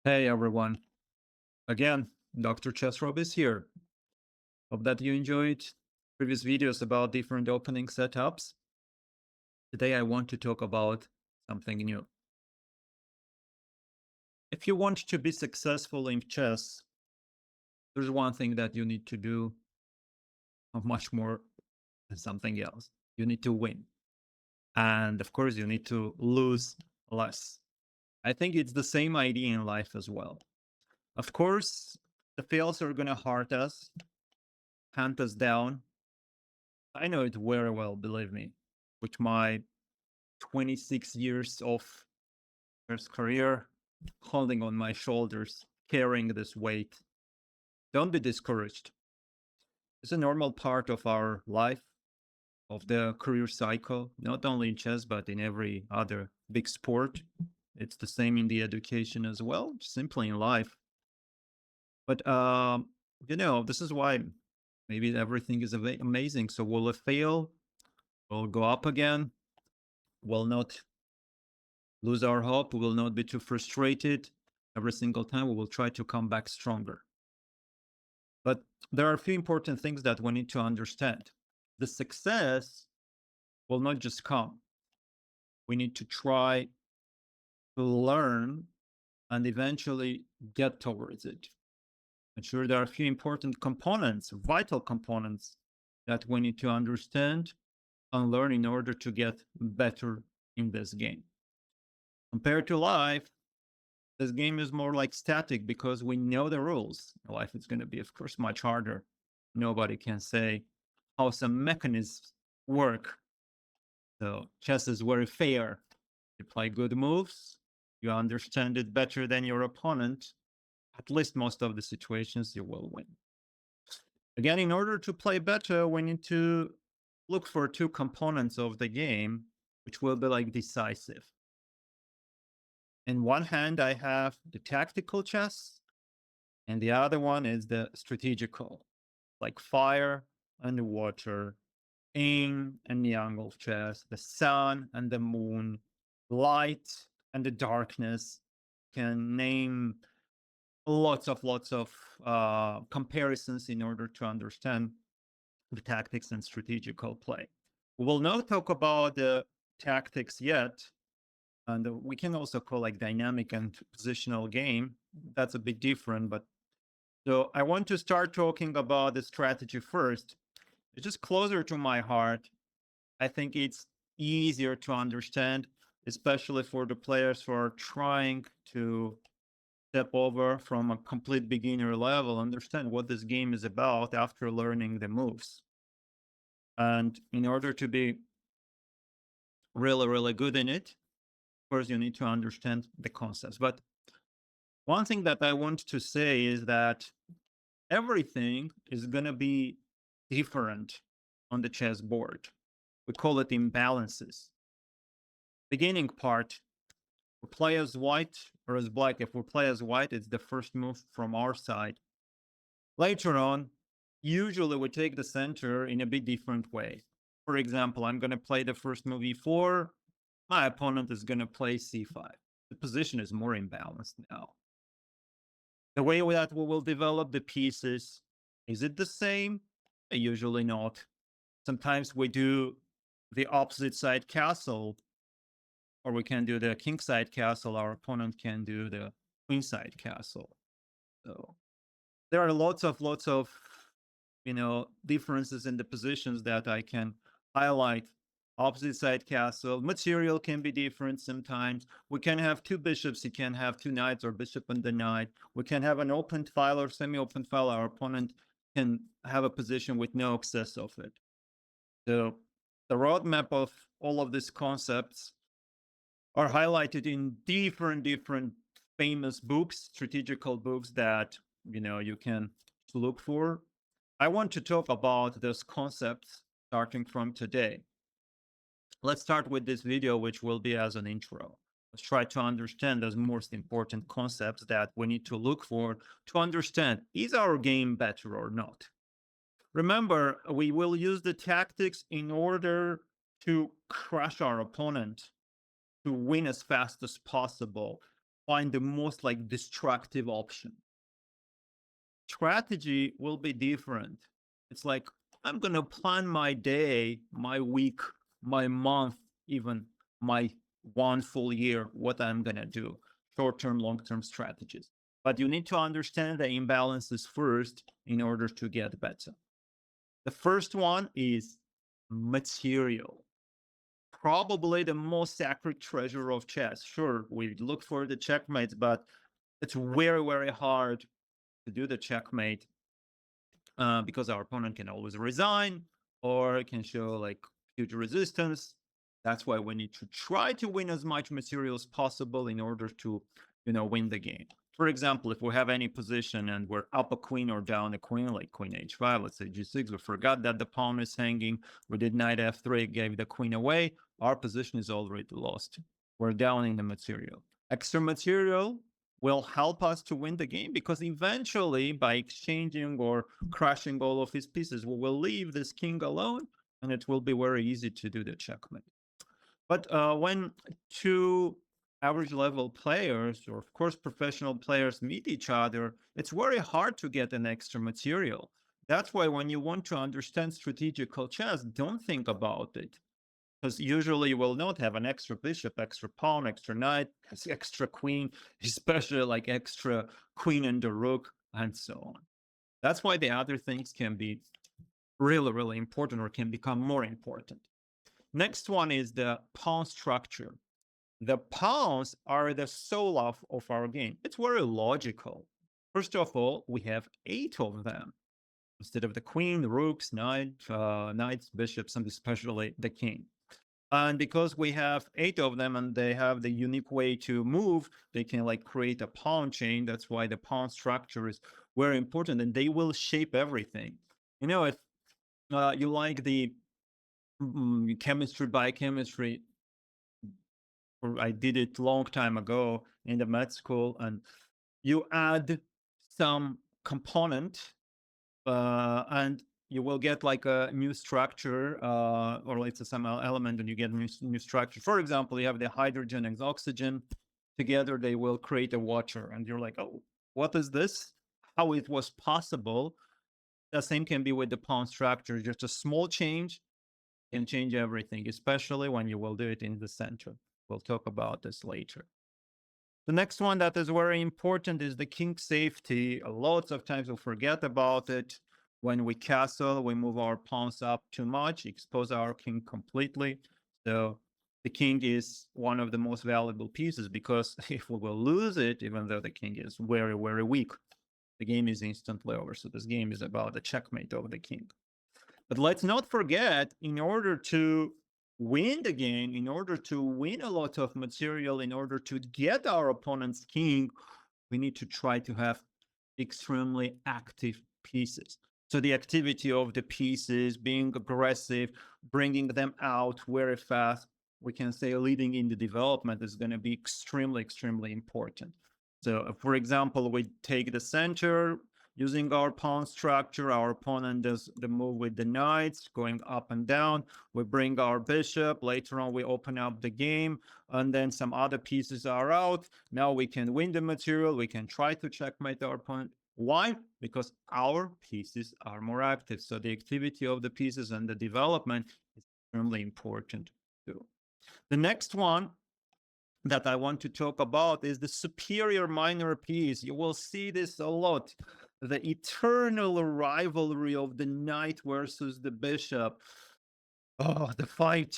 Hey everyone, again, Dr. Chessrob is here. Hope that you enjoyed previous videos about different opening setups. Today I want to talk about something new. If you want to be successful in chess, there's one thing that you need to do much more than something else. You need to win. And of course, you need to lose less. I think it's the same idea in life as well. Of course, the fails are going to hurt us, hunt us down. I know it very well, believe me, with my 26 years of first career holding on my shoulders, carrying this weight. Don't be discouraged. It's a normal part of our life, of the career cycle, not only in chess, but in every other big sport. It's the same in the education as well, simply in life. But, this is why maybe everything is amazing. So will it fail? We'll go up again. We'll not lose our hope. We will not be too frustrated. Every single time we will try to come back stronger. But there are a few important things that we need to understand. The success will not just come. We need to try to learn and eventually get towards it. I'm sure there are a few important components, vital components that we need to understand and learn in order to get better in this game. Compared to life, this game is more like static because we know the rules. Life is going to be, of course, much harder. Nobody can say how some mechanisms work. So chess is very fair. You play good moves, you understand it better than your opponent. At least most of the situations you will win. Again, in order to play better, we need to look for two components of the game, which will be like decisive. In one hand, I have the tactical chess, and the other one is the strategical, like fire and water, yin and yang of chess, the sun and the moon, light and the darkness. Can name lots of comparisons in order to understand the tactics and strategical play. We will not talk about the tactics yet, and we can also call like dynamic and positional game. That's a bit different, but so I want to start talking about the strategy first. It's just closer to my heart. I think it's easier to understand, especially for the players who are trying to step over from a complete beginner level, understand what this game is about after learning the moves. And in order to be really good in it, of course, you need to understand the concepts. But one thing that I want to say is that everything is going to be different on the chessboard. We call it imbalances. Beginning part, we play as white or as black. If we play as white, it's the first move from our side. Later on, usually we take the center in a bit different way. For example, I'm going to play the first move e4. My opponent is going to play c5. The position is more imbalanced now. The way that we will develop the pieces, is it the same? Usually not. Sometimes we do the opposite side castle, or we can do the king side castle. Our opponent can do the queen side castle. So there are lots of differences in the positions that I can highlight. Opposite side castle material can be different sometimes. We can have two bishops. You can have two knights or bishop and the knight. We can have an open file or semi-open file. Our opponent can have a position with no excess of it. So the roadmap of all of these concepts are highlighted in different famous books, strategical books that you can look for. I want to talk about those concepts starting from today. Let's start with this video, which will be as an intro. Let's try to understand those most important concepts that we need to look for to understand, is our game better or not? Remember, we will use the tactics in order to crush our opponent, to win as fast as possible. find the most like destructive option. Strategy will be different. It's like I'm gonna plan my day, my week, my month, even my one full year, what I'm gonna do, short term, long term strategies. But you need to understand the imbalances first in order to get better. The first one is material. Probably the most sacred treasure of chess. Sure, we look for the checkmates, but it's very, very hard to do the checkmate because our opponent can always resign or can show like huge resistance. That's why we need to try to win as much material as possible in order to, win the game. For example, if we have any position and we're up a queen or down a queen, like queen h5, let's say g6, we forgot that the pawn is hanging, we did knight f3, gave the queen away, our position is already lost. We're down in the material. Extra material will help us to win the game because eventually by exchanging or crashing all of his pieces, we will leave this king alone and it will be very easy to do the checkmate. But when two average level players, or of course professional players, meet each other, it's very hard to get an extra material. That's why when you want to understand strategical chess, don't think about it. Because usually you will not have an extra bishop, extra pawn, extra knight, extra queen, especially like extra queen and the rook, and so on. That's why the other things can be really, really important or can become more important. Next one is the pawn structure. The pawns are the soul of our game. It's very logical. First of all, we have 8 of them instead of the queen, the rooks, knights, bishops, and especially the king. And because we have 8 of them and they have the unique way to move, they can like create a pawn chain. That's why the pawn structure is very important and they will shape everything. If you like the chemistry biochemistry, I did it long time ago in the med school, and you add some component and you will get like a new structure or let's say some element and you get new structure. For example, you have the hydrogen and oxygen together, they will create a water and you're like, oh, what is this? How it was possible? The same can be with the pawn structure. Just a small change can change everything, especially when you will do it in the center. We'll talk about this later. The next one that is very important is the king safety. Lots of times we forget about it. When we castle, we move our pawns up too much, expose our king completely. So the king is one of the most valuable pieces because if we will lose it, even though the king is very, very weak, the game is instantly over. So this game is about the checkmate of the king. But let's not forget, in order to win the game, in order to win a lot of material, in order to get our opponent's king, we need to try to have extremely active pieces. So the activity of the pieces, being aggressive, bringing them out very fast, we can say leading in the development is going to be extremely, extremely important. So for example, we take the center, using our pawn structure, our opponent does the move with the knights, going up and down. We bring our bishop. Later on, we open up the game, and then some other pieces are out. Now we can win the material. We can try to checkmate our opponent. Why? Because our pieces are more active. So the activity of the pieces and the development is extremely important too. The next one that I want to talk about is the superior minor piece. You will see this a lot. The eternal rivalry of the knight versus the bishop. Oh, the fight.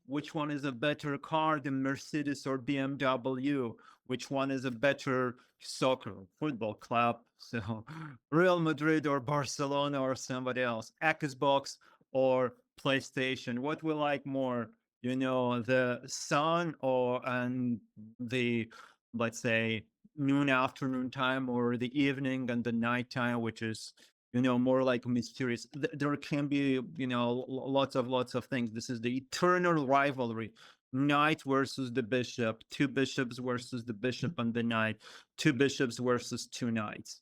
Which one is a better car, the Mercedes or BMW? Which one is a better soccer, football club? So Real Madrid or Barcelona or somebody else? Xbox or PlayStation? What we like more? The sun or and the, let's say, noon afternoon time or the evening and the nighttime, which is more like mysterious. There can be lots of things. This is the eternal rivalry: knight versus the bishop, 2 bishops versus the bishop and the knight, 2 bishops versus 2 knights.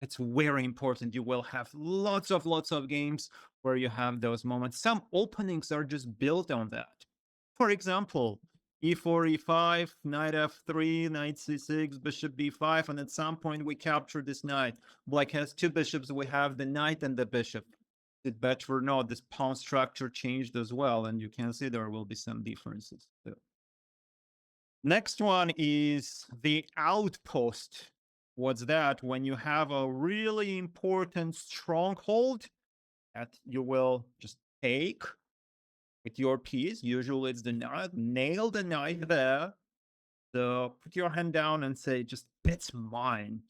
It's very important. You will have lots of games where you have those moments. Some openings are just built on that. For example, e4, e5, knight f3, knight c6, bishop b5, and at some point we capture this knight. Black has two bishops. We have the knight and the bishop. Did better or not, this pawn structure changed as well, and you can see there will be some differences. So, next one is the outpost. What's that? When you have a really important stronghold that you will just take with your piece. Usually it's the knight, nail the knight there. So put your hand down and say, just, it's mine.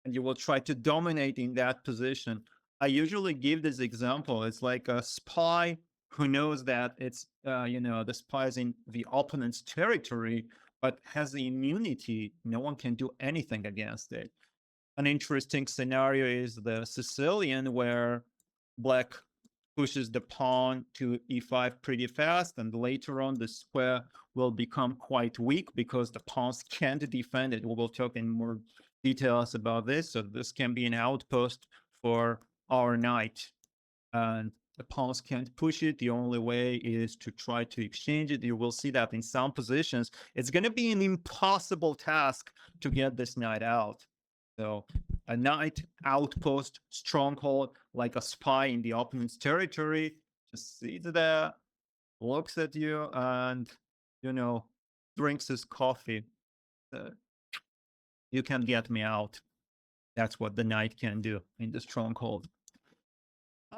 And you will try to dominate in that position. I usually give this example. It's like a spy who knows that it's, the spy is in the opponent's territory, but has the immunity. No one can do anything against it. An interesting scenario is the Sicilian, where black pushes the pawn to e5 pretty fast, and later on the square will become quite weak because the pawns can't defend it. We will talk in more details about this. So this can be an outpost for our knight, and the pawns can't push it. The only way is to try to exchange it. You will see that in some positions, it's going to be an impossible task to get this knight out. So a knight outpost stronghold, like a spy in the opponent's territory, just sits there, looks at you, and drinks his coffee. You can get me out. That's what the knight can do in the stronghold.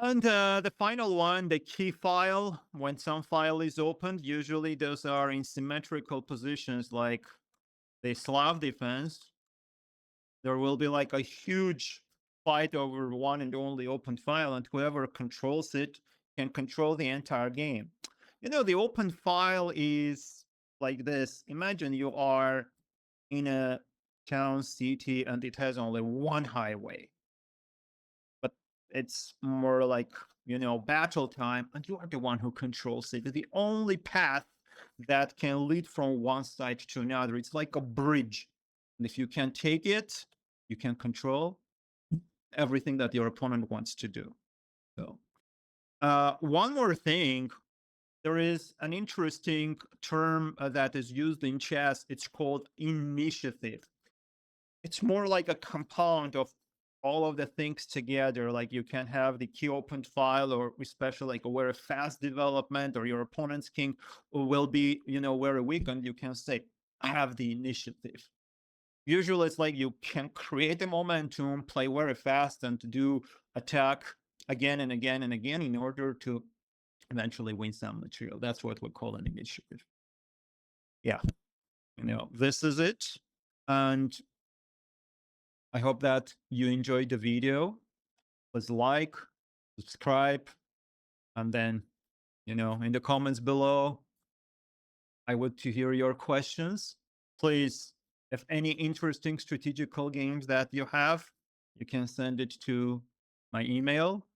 And the final one, the key file. When some file is opened, usually those are in symmetrical positions, like the Slav defense. There will be like a huge fight over one and only open file, and whoever controls it can control the entire game. The open file is like this. Imagine you are in a town, city, and it has only one highway, but it's more like, battle time, and you are the one who controls it. The only path that can lead from one side to another, it's like a bridge. And if you can take it, you can control everything that your opponent wants to do. So, one more thing, there is an interesting term that is used in chess. It's called initiative. It's more like a compound of all of the things together. Like you can have the key opened file, or especially like a very fast development, or your opponent's king will be, very weak, and you can say, I have the initiative. Usually it's like you can create a momentum, play very fast, and do attack again and again and again in order to eventually win some material. That's what we call an initiative. Yeah, this is it. And I hope that you enjoyed the video. Please like, subscribe, and then, in the comments below, I would to hear your questions. Please, if any interesting strategical games that you have, you can send it to my email.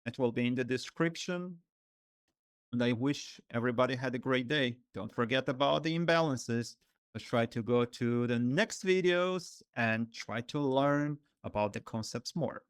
It will be in the description. And I wish everybody had a great day. Don't forget about the imbalances. Let's try to go to the next videos and try to learn about the concepts more.